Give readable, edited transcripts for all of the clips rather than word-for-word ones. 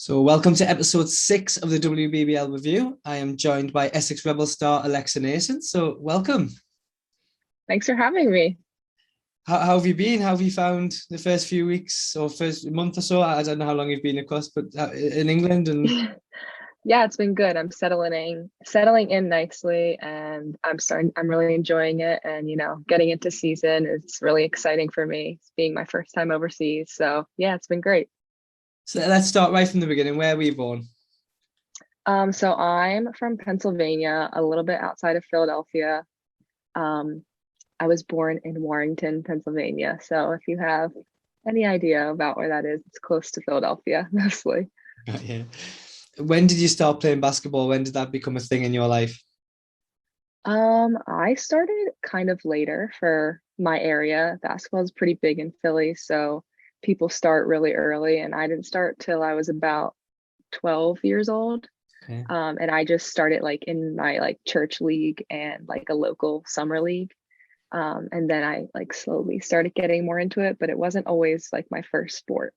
So welcome to episode 6 of the WBBL review. I am joined by Essex Rebel star Alexa Naessens. So welcome. Thanks for having me. How have you been? How have you found the first few weeks or first month or so? I don't know how long you've been across, but in England and Yeah, it's been good. I'm settling in nicely, and I'm really enjoying it, and getting into season is really exciting for me. It's being my first time overseas. So, yeah, it's been great. so let's start right from the beginning. Where were you born? So I'm from Pennsylvania, a little bit outside of Philadelphia. Um, I was born in Warrington, Pennsylvania. So if you have any idea about where that is, it's close to Philadelphia, mostly. Yeah. When did you start playing basketball? When did that become a thing in your life? I started kind of later for my area. Basketball is pretty big in Philly, so people start really early, and I didn't start till I was about 12 years old. Okay. And I just started like in my like church league and like a local summer league. And then I like slowly started getting more into it, but it wasn't always like my first sport.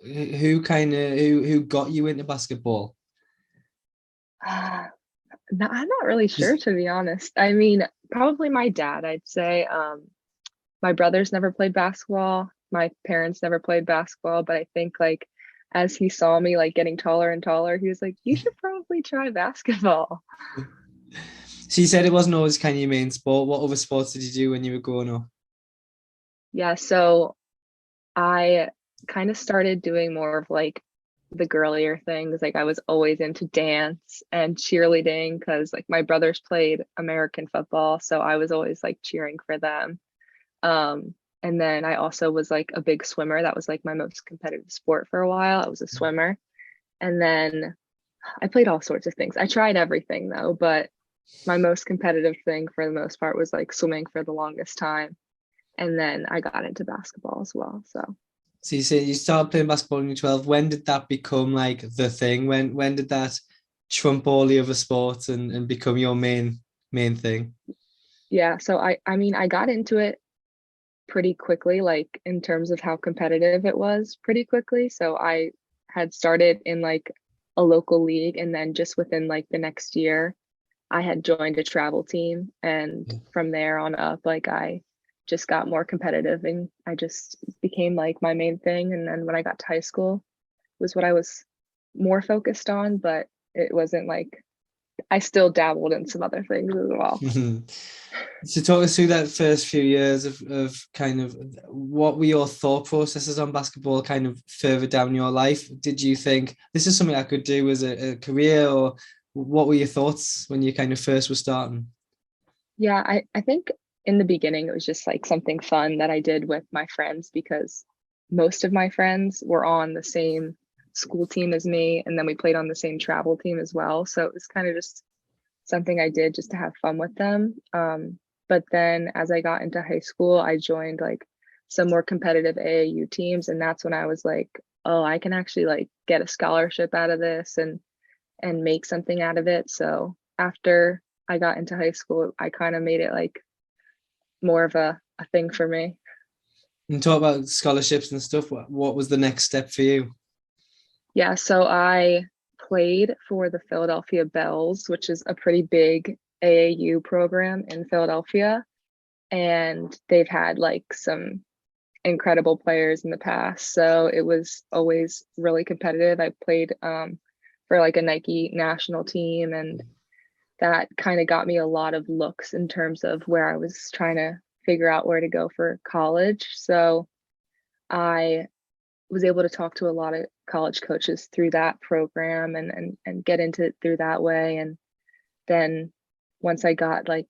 Who got you into basketball? Uh, I'm not really sure, to be honest. I mean, probably my dad, I'd say. My brothers never played basketball. My parents never played basketball, but I think like as he saw me like getting taller and taller, he was like, "You should probably try basketball." So you said it wasn't always kind of your main sport. What other sports did you do when you were growing up? Yeah, so I kind of started doing more of like the girlier things. Like I was always into dance and cheerleading because like my brothers played American football, so I was always like cheering for them. And then I also was like a big swimmer. That was like my most competitive sport for a while. I was a swimmer. And then I played all sorts of things. I tried everything though, but my most competitive thing for the most part was like swimming for the longest time. And then I got into basketball as well. So So you say you started playing basketball when you were 12. When did that become like the thing? When did that trump all the other sports and become your main thing? yeah, so I mean I got into it pretty quickly, like in terms of how competitive it was pretty quickly. So I had started in like a local league, and then just within like the next year I had joined a travel team, and from there on up, like I just got more competitive and I just became like my main thing. And then when I got to high school was what I was more focused on, but it wasn't like I still dabbled in some other things as well. So talk us through that first few years of kind of what were your thought processes on basketball kind of further down your life? Did you think this is something I could do as a career, or what were your thoughts when you kind of first were starting? Yeah, I think in the beginning it was just like something fun that I did with my friends because most of my friends were on the same school team as me, and then we played on the same travel team as well. So it was kind of just something I did just to have fun with them. But then as I got into high school, I joined like some more competitive AAU teams, and that's when I was like, oh, I can actually like get a scholarship out of this and make something out of it. So after I got into high school, I kind of made it like more of a thing for me. And talk about scholarships and stuff. What was the next step for you? Yeah, so I played for the Philadelphia Bells, which is a pretty big AAU program in Philadelphia. And they've had like some incredible players in the past. So it was always really competitive. I played for like a Nike national team, and that kind of got me a lot of looks in terms of where I was trying to figure out where to go for college. So I was able to talk to a lot of college coaches through that program and get into it through that way. And then once I got like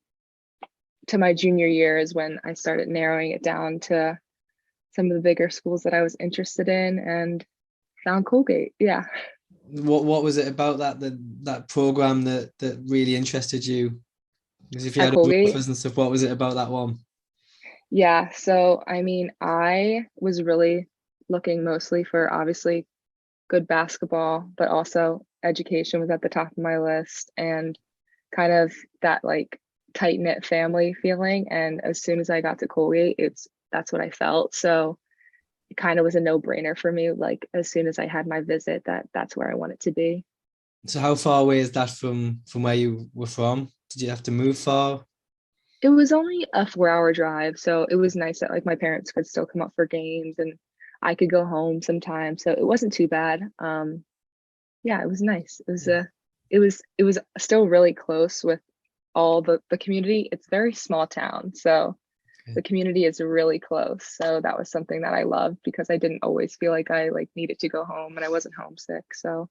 to my junior year is when I started narrowing it down to some of the bigger schools that I was interested in and found Colgate. Yeah. What was it about that program that really interested you? Because if you At had other Colgate. offers and stuff, what was it about that one? Yeah. So, I mean, I was really looking mostly for obviously good basketball, but also education was at the top of my list and kind of that like tight knit family feeling. And as soon as I got to Colgate, that's what I felt. So it kind of was a no-brainer for me. Like as soon as I had my visit, that's where I want it to be. So how far away is that from where you were from? Did you have to move far? It was only a 4-hour drive, so it was nice that like my parents could still come up for games and I could go home sometimes. So it wasn't too bad. Yeah, it was nice. It was still really close with all the community. It's a very small town, so the community is really close. So that was something that I loved because I didn't always feel like I like needed to go home and I wasn't homesick. So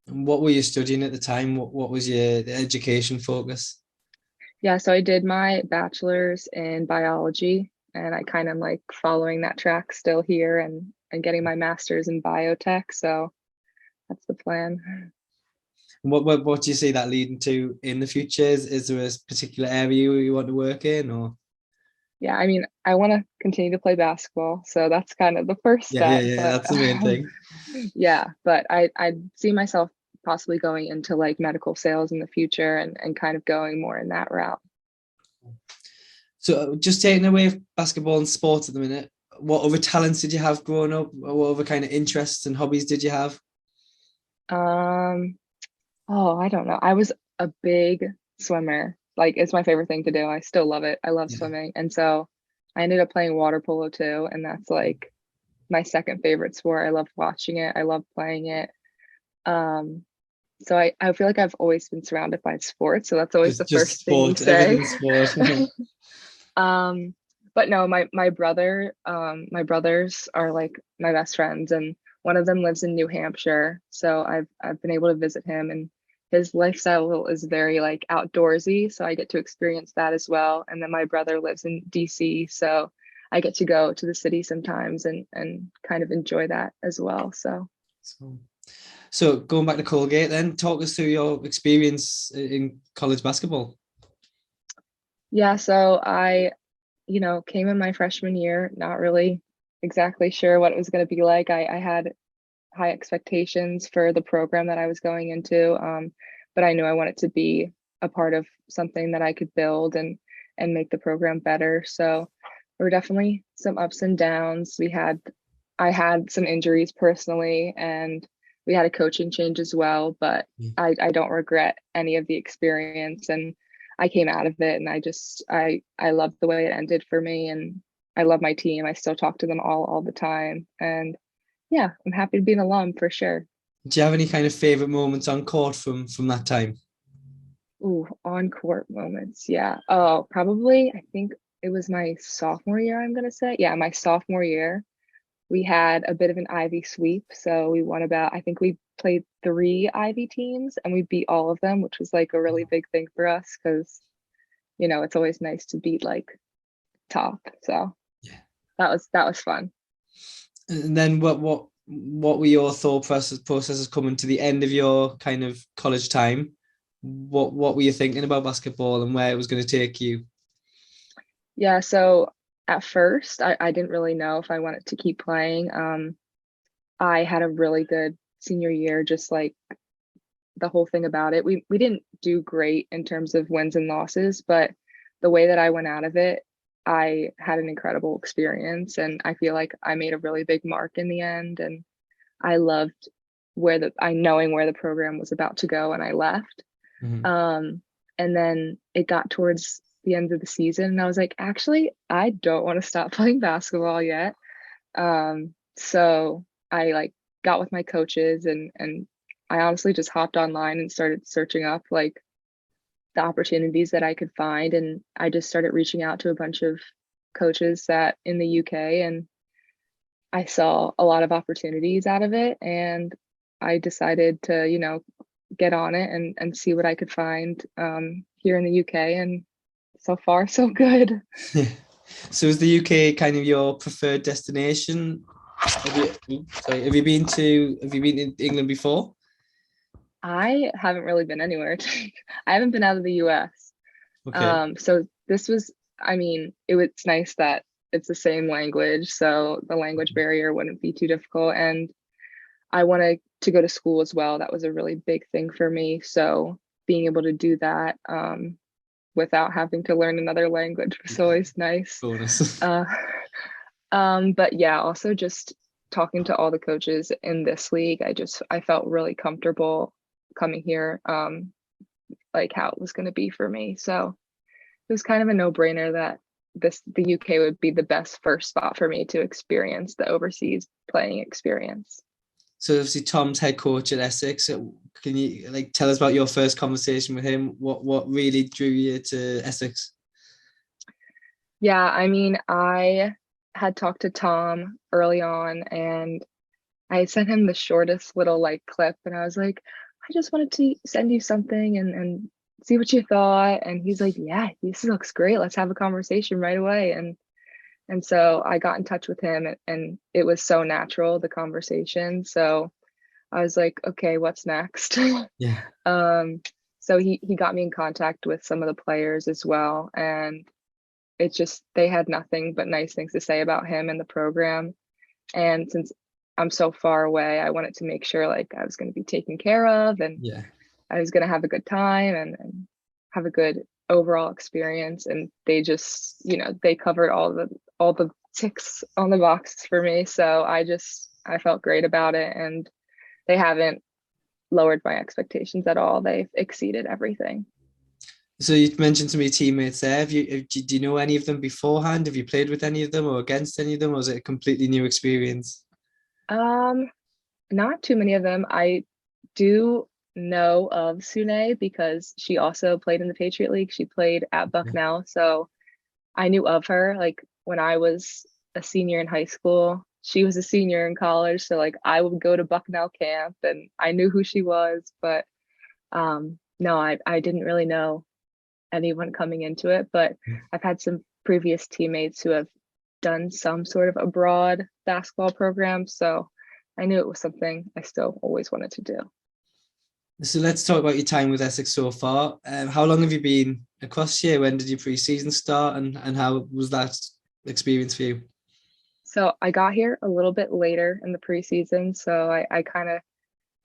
And what were you studying at the time? What was your education focus? yeah, so I did my bachelor's in biology and I kind of like following that track still here and getting my master's in biotech. So that's the plan. What do you see that leading to in the future? Is there a particular area you want to work in, or? Yeah, I mean, I want to continue to play basketball, so that's kind of the first Yeah, yeah, step. yeah. But That's the main thing. yeah, but I see myself possibly going into like medical sales in the future and kind of going more in that route. So just taking away basketball and sports at the minute, what other talents did you have growing up? What other kind of interests and hobbies did you have? Um, oh, I don't know. I was a big swimmer. Like it's my favorite thing to do. I still love it. I love Yeah. swimming. And so I ended up playing water polo too, and that's like my second favorite sport. I love watching it. I love playing it. Um, so I feel like I've always been surrounded by sports. So that's always the Just first thing you sport, say. everything sport. Um, but no, my brothers are like my best friends, and one of them lives in New Hampshire. So I've been able to visit him, and his lifestyle is very like outdoorsy. So I get to experience that as well. And then my brother lives in DC, so I get to go to the city sometimes and kind of enjoy that as well. So So, so going back to Colgate, then talk us through your experience in college basketball. yeah, so I came in my freshman year, not really exactly sure what it was going to be like. I had high expectations for the program that I was going into, but I knew I wanted to be a part of something that I could build and make the program better. So there were definitely some ups and downs. I had some injuries personally, and we had a coaching change as well, but Yeah. I don't regret any of the experience, and I came out of it, and I loved the way it ended for me, and I love my team. I still talk to them all the time, and yeah, I'm happy to be an alum for sure. Do you have any kind of favorite moments on court from that time? Ooh, on court moments. Yeah. Oh, probably. I think it was my sophomore year, I'm gonna say. Yeah, my sophomore year. We had a bit of an Ivy sweep. So we won about, I think we played 3 Ivy teams and we beat all of them, which was like a really big thing for us because, it's always nice to beat like top. So Yeah. that was fun. And then what were your thought processes coming to the end of your kind of college time? What were you thinking about basketball and where it was going to take you? Yeah, so at first I didn't really know if I wanted to keep playing. I had a really good senior year, just like the whole thing about it. We didn't do great in terms of wins and losses, but the way that I went out of it, I had an incredible experience and I feel like I made a really big mark in the end and I loved I knowing where the program was about to go and I left. Mhm. Um and then it got towards the end of the season and I was like, actually, I don't want to stop playing basketball yet. So I like got with my coaches and I honestly just hopped online and started searching up like the opportunities that I could find and I just started reaching out to a bunch of coaches that in the UK and I saw a lot of opportunities out of it and I decided to, get on it and see what I could find here in the UK and so far so good. So is the UK kind of your preferred destination? Have you been in England before? I haven't really been anywhere. I haven't been out of the US. Okay. So this was, I mean, it's nice that it's the same language, so the language barrier wouldn't be too difficult. And I wanted to go to school as well. That was a really big thing for me. So being able to do that without having to learn another language was Yeah, always nice. bonus. Uh, But yeah, also just talking to all the coaches in this league, I felt really comfortable coming here, like how it was going to be for me. So it was kind of a no-brainer that the UK would be the best first spot for me to experience the overseas playing experience. So obviously Tom's head coach at Essex. So can you like tell us about your first conversation with him? What really drew you to Essex? Yeah, I mean, I had talked to Tom early on and I sent him the shortest little like clip and I was like, I just wanted to send you something and see what you thought. And he's like, yeah, this looks great. Let's have a conversation right away. And so I got in touch with him and it was so natural, the conversation. So I was like, okay, what's next? Yeah. um, so he got me in contact with some of the players as well. And it's just they had nothing but nice things to say about him and the program. And since I'm so far away, I wanted to make sure like I was going to be taken care of and Yeah. I was going to have a good time and have a good overall experience. And they just, they covered all the ticks on the boxes for me. So I felt great about it. And they haven't lowered my expectations at all. They've exceeded everything. So you mentioned to me teammates there. Do you know any of them beforehand? Have you played with any of them or against any of them, or is it a completely new experience? Um, Not too many of them. I do know of Sune because she also played in the Patriot League. She played at Yeah. Bucknell. So I knew of her like when I was a senior in high school. She was a senior in college. So like I would go to Bucknell camp and I knew who she was, but no, I didn't really know anyone coming into it. But I've had some previous teammates who have done some sort of abroad basketball program. So I knew it was something I still always wanted to do. So let's talk about your time with Essex so far. How long have you been across here? When did your pre-season start, and how was that experience for you? So I got here a little bit later in the preseason. So I kind of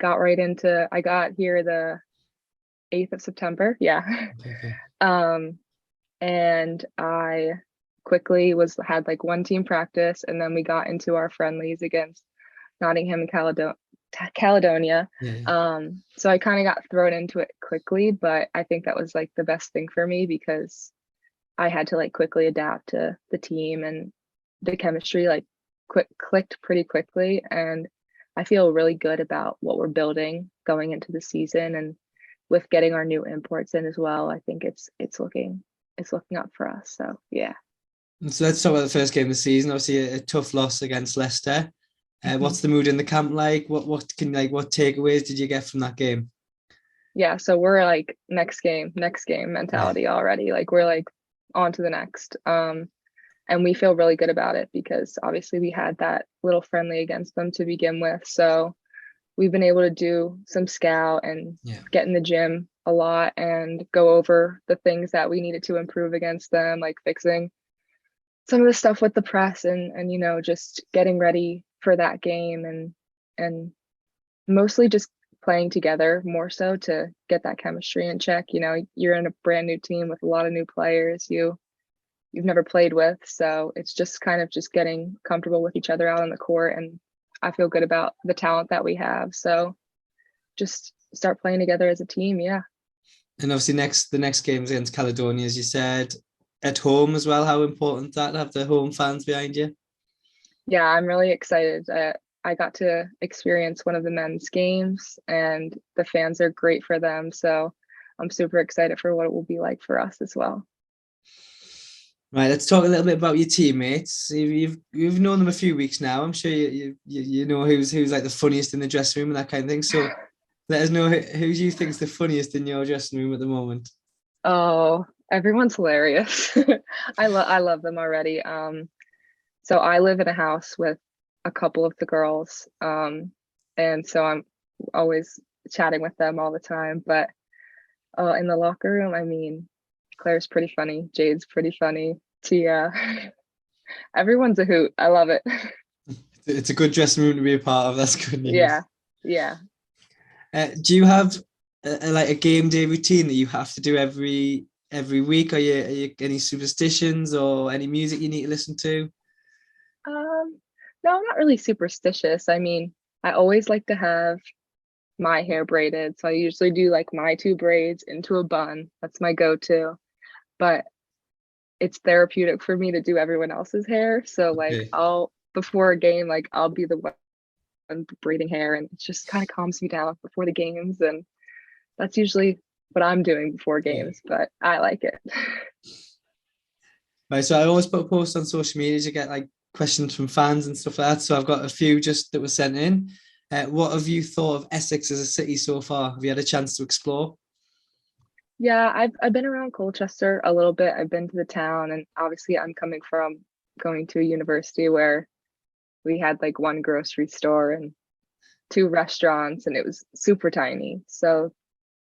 I got here the 8th of September. Yeah. Okay. um, and I quickly had like one team practice and then we got into our friendlies against Nottingham and Caledonia. Yeah. So I kind of got thrown into it quickly, but I think that was like the best thing for me because I had to like quickly adapt to the team and the chemistry like clicked pretty quickly. And I feel really good about what we're building going into the season and with getting our new imports in as well. I think it's looking up for us. So yeah. So let's talk about the first game of the season. Obviously, a tough loss against Leicester. What's the mood in the camp like? What takeaways did you get from that game? Yeah, so we're like next game Yeah. mentality already. Like we're like on to the next. And we feel really good about it because obviously we had that little friendly against them to begin with. So we've been able to do some scout and Yeah. get in the gym a lot and go over the things that we needed to improve against them, like fixing some of the stuff with the press and just getting ready for that game and mostly just playing together more so to get that chemistry in check. You're in a brand new team with a lot of new players you've never played with, so it's just kind of just getting comfortable with each other out on the court. And I feel good about the talent that we have, so just start playing together as a team. Yeah. And obviously, the next game is against Caledonia, as you said, at home as well. How important that to have the home fans behind you? Yeah, I'm really excited. I got to experience one of the men's games, and the fans are great for them. So I'm super excited for what it will be like for us as well. Right, let's talk a little bit about your teammates. You've known them a few weeks now. I'm sure you know who's like the funniest in the dressing room and that kind of thing. So let us know who you think's the funniest in your dressing room at the moment. Oh, everyone's hilarious. I love them already. So I live in a house with a couple of the girls, and so I'm always chatting with them all the time. But in the locker room, I mean, Claire's pretty funny, Jade's pretty funny, Tia, everyone's a hoot. I love it. It's a good dressing room to be a part of. That's good news. Yeah, yeah. Do you have like a game day routine that you have to do every week? Are you any superstitions or any music you need to listen to? No, I'm not really superstitious. I mean, I always like to have my hair braided. So I usually do like my two braids into a bun. That's my go-to. But it's therapeutic for me to do everyone else's hair. So like Okay. I'll before a game, like I'll be the one braiding hair and it just kind of calms me down before the games. And that's usually what I'm doing before Yeah. games, but I like it. Right. So I always put a post on social media to get like questions from fans and stuff like that. So I've got a few just that were sent in. What have you thought of Essex as a city so far? Have you had a chance to explore? Yeah, I've been around Colchester a little bit. I've been to the town and obviously I'm coming from going to a university where we had like one grocery store and two restaurants and it was super tiny. So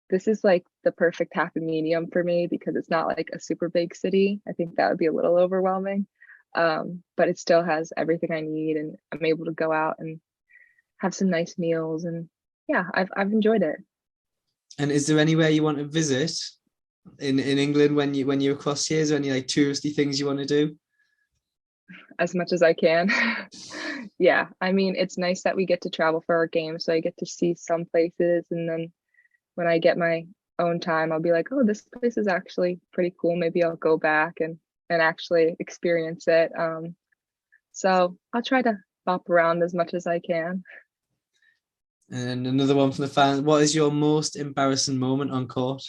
this is like the perfect happy medium for me because it's not like a super big city. I think that would be a little overwhelming. But it still has everything I need and I'm able to go out and have some nice meals and yeah, I've enjoyed it And is there anywhere you want to visit in England when you're across here? Is there any like touristy things you want to do? as much as I can. Yeah, I mean, it's nice that we get to travel for our games, so I get to see some places and then when I get my own time, I'll be like, oh, this place is actually pretty cool. Maybe I'll go back and actually experience it. So I'll try to bop around as much as I can. And another one from the fans. What is your most embarrassing moment on court?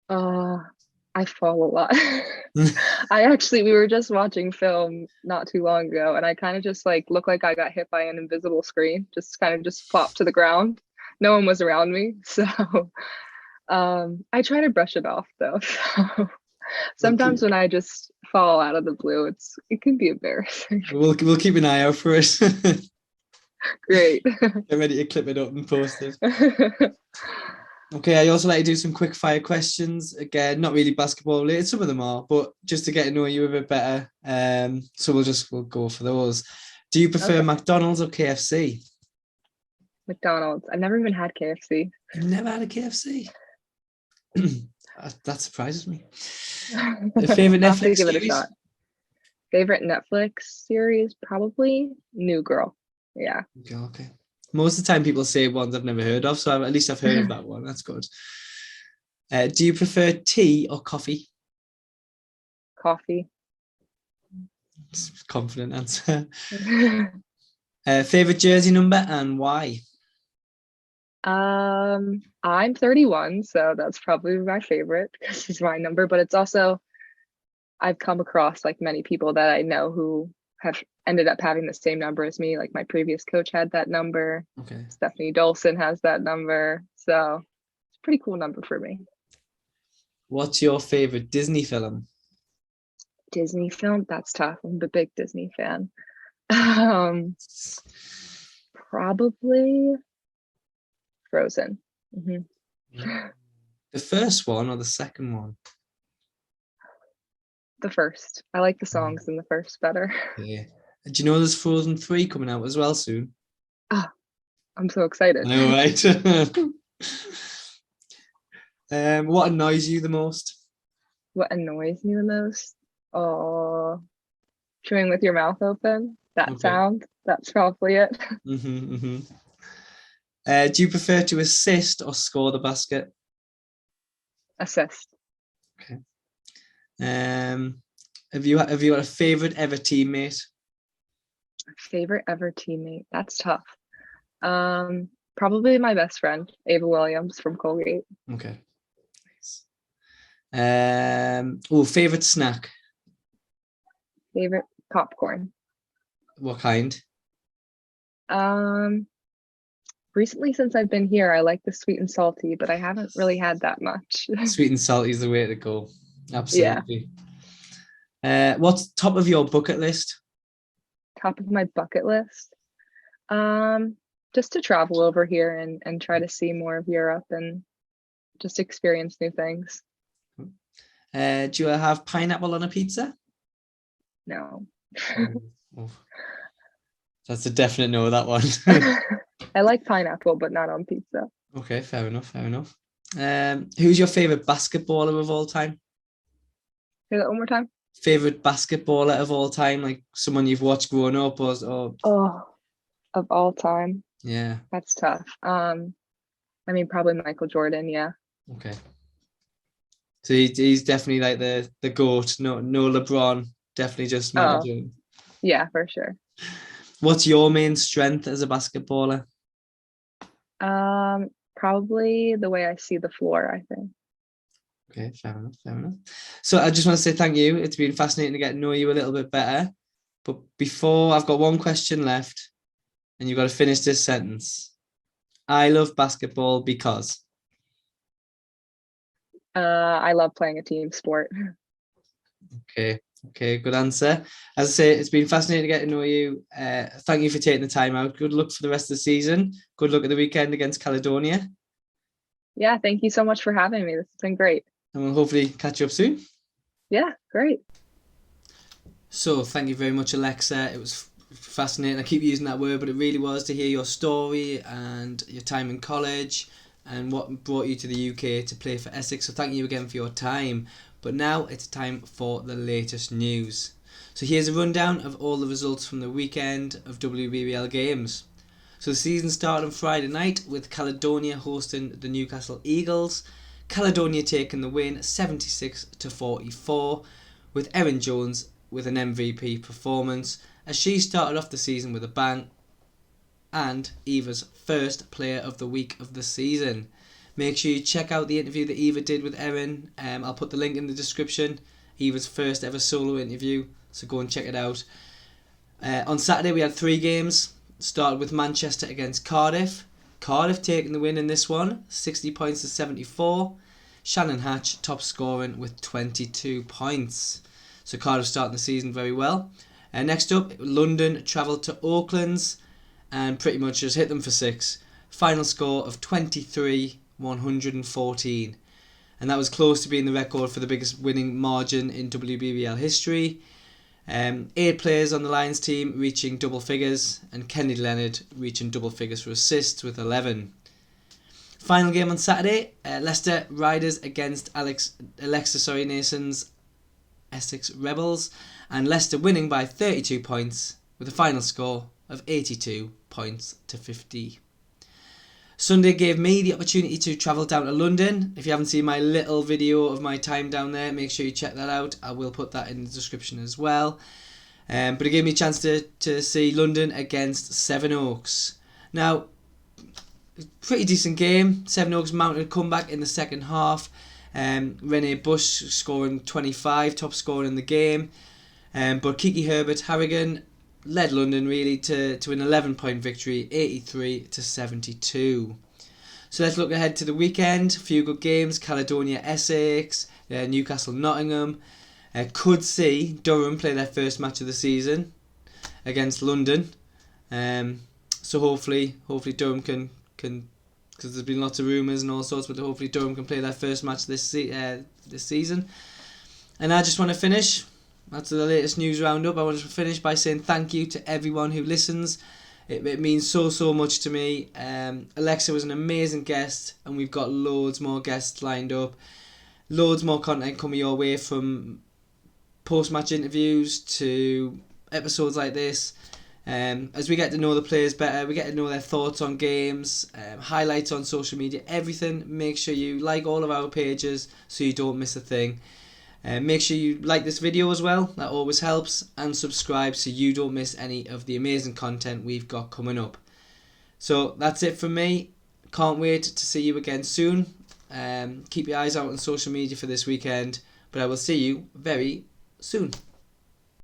Uh, I fall a lot. We were just watching film not too long ago, and I kind of just like look like I got hit by an invisible screen, just kind of just plopped to the ground. No one was around me, so I try to brush it off though. So We'll sometimes keep, when I just fall out of the blue, it can be embarrassing. we'll keep an eye out for it. Get Great. ready to clip it up and post it. Okay, I also like to do some quick fire questions. Again, not really basketball related, some of them are, but just to get to know you a bit better. So we'll go for those. Do you prefer Okay. McDonald's or KFC? McDonald's. I've never even had KFC. You've never had a KFC? That surprises me. Favorite I'll have to Netflix give it a shot. series? Favorite Netflix series? Probably New Girl. Yeah. Okay, okay. Most of the time, people say ones I've never heard of, so at least I've heard of that one. That's good. Do you prefer tea or coffee? Coffee. Confident answer. Favorite jersey number and why? I'm 31, so that's probably my favorite because it's my number, but it's also I've come across like many people that I know who have ended up having the same number as me. Like my previous coach had that number. Okay. Stephanie Dolson has that number. So it's a pretty cool number for me. What's your favorite Disney film? Disney film, that's tough. I'm a big Disney fan. Um, Probably Frozen. Mhm. The first one or the second one? The first. I like the Mm, songs in the first better. yeah. Do you know there's Frozen 3 coming out as well soon? Oh, I'm so I excited. know, right? What annoys you the most? What annoys me the most? Oh, chewing with your mouth open. That Okay. sound. That's probably it. Hmm. Do you prefer to assist or score the basket? Assist. Okay. Um, have you got a favorite ever teammate? Favorite ever teammate. That's tough. Probably my best friend, Ava Williams from Colgate. Okay. Oh, favorite snack? Favorite popcorn. What kind? Um, Recently since I've been here, I like the sweet and salty, but I haven't really had that much. Sweet and salty is the way to go. Yeah, Absolutely. What's top of your bucket list? top of my bucket list. Um, just to travel over here and try to see more of Europe and just experience new things. Do you have pineapple on a pizza? No. Oh, that's a definite no, that one. I like pineapple, but not on pizza. Okay, fair enough, fair enough. Who's your favorite basketballer of all time? Say that one more time. Favorite basketballer of all time, like someone you've watched growing up, or Oh, of all time. yeah, That's tough. I mean, probably Michael Jordan. Yeah. okay. So he's definitely like the GOAT. No LeBron, definitely just Michael Oh, Jordan. yeah, for sure. What's your main strength as a basketballer? Probably the way I see the floor, I think. Okay, fair enough, fair enough. So I just want to say thank you. It's been fascinating to get to know you a little bit better. But before, I've got one question left, and you've got to finish this sentence. I love basketball because. I love playing a team sport. Okay, okay, good answer. As I say, it's been fascinating to get to know you. Thank you for taking the time out. Good luck for the rest of the season. Good luck at the weekend against Caledonia. Yeah, thank you so much for having me. This has been great. And we'll hopefully catch you up soon. Yeah, great. So thank you very much, Alexa. It was fascinating. I keep using that word, but it really was to hear your story and your time in college and what brought you to the UK to play for Essex. So thank you again for your time. But now it's time for the latest news. So here's a rundown of all the results from the weekend of WBBL games. So the season started on Friday night with Caledonia hosting the Newcastle Eagles. Caledonia taking the win 76-44, with Erin Jones with an MVP performance as she started off the season with a bang, and Eva's first player of the week of the season. Make sure you check out the interview that Eva did with Erin. I'll put the link in the description. Eva's first ever solo interview, so go and check it out. On Saturday we had 3 games. Started with Manchester against Cardiff. Cardiff taking the win in this one, 60 points to 74. Shannon Hatch top scoring with 22 points. So Cardiff starting the season very well. Next up, London travelled to Oaklands and pretty much just hit them for 6. Final score of 23-114. And that was close to being the record for the biggest winning margin in WBBL history. 8 players on the Lions team reaching double figures, and Kennedy Leonard reaching double figures for assists with 11. Final game on Saturday, Leicester Riders against Naessens Essex Rebels, and Leicester winning by 32 points with a final score of 82 points to 50. Sunday gave me the opportunity to travel down to London. If you haven't seen my little video of my time down there, make sure you check that out. I will put that in the description as well. But it gave me a chance to see London against Sevenoaks. Now, pretty decent game. Sevenoaks mounted a comeback in the second half. Rene Bush scoring 25, top scorer in the game. But Kiki Herbert Harrigan led London really to an 11-point victory, 83-72. So let's look ahead to the weekend. A few good games: Caledonia Essex, Newcastle Nottingham. Could see Durham play their first match of the season against London. So hopefully Durham can, because there's been lots of rumours and all sorts, but hopefully Durham can play their first match this season. And I just want to finish. That's the latest news roundup. I want to finish by saying thank you to everyone who listens. It means so much to me. Alexa was an amazing guest, and we've got loads more guests lined up. Loads more content coming your way, from post-match interviews to episodes like this. As we get to know the players better, we get to know their thoughts on games, highlights on social media, everything. Make sure you like all of our pages so you don't miss a thing. Make sure you like this video as well, that always helps, and subscribe so you don't miss any of the amazing content we've got coming up. So that's it from me. Can't wait to see you again soon. Keep your eyes out on social media for this weekend, but I will see you very soon.